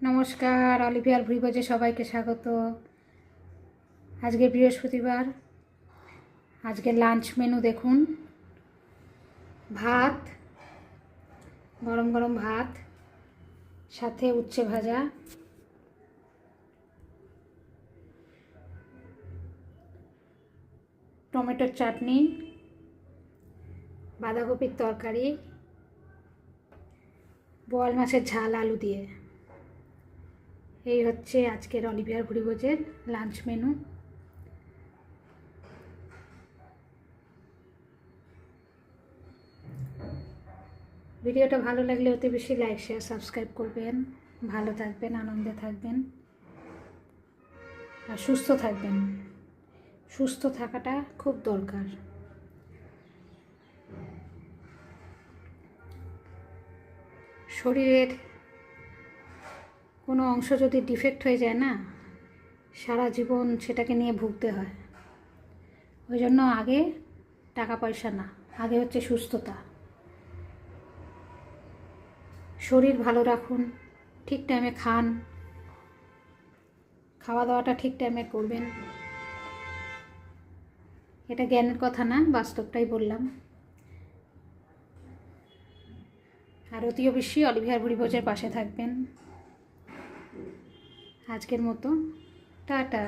নমস্কার, অলিভিয়ার ভুরিভোজে সবাইকে স্বাগত। আজকে বৃহস্পতিবার। আজকে লাঞ্চ মেনু দেখুন। ভাত, গরম গরম ভাত, সাথে উচ্ছে ভাজা, টমেটোর চাটনি, বাঁধাকপির তরকারি, বোয়াল মাছের ঝাল আলু দিয়ে। এই হচ্ছে আজকের অলিভিয়ার ভুরিভোজের লাঞ্চ মেনু। ভিডিওটা ভালো লাগলে অতি বেশি লাইক শেয়ার সাবস্ক্রাইব করবেন। ভালো থাকবেন, আনন্দে থাকবেন আর সুস্থ থাকবেন। সুস্থ থাকাটা খুব দরকার। শরীরের কোনো অংশ যদি ডিফেক্ট হয়ে যায় না, সারা জীবন সেটাকে নিয়ে ভুগতে হয়। ওই জন্য আগে টাকা পয়সা না, আগে হচ্ছে সুস্থতা। শরীর ভালো রাখুন, ঠিক টাইমে খান, খাওয়া দাওয়াটা ঠিক টাইমে করবেন। এটা জ্ঞানের কথা না, বাস্তবটাই বললাম। আর অতি অবশ্যই অলিভিয়ার ভুরিভোজের পাশে থাকবেন। আজকের মতো টাটা।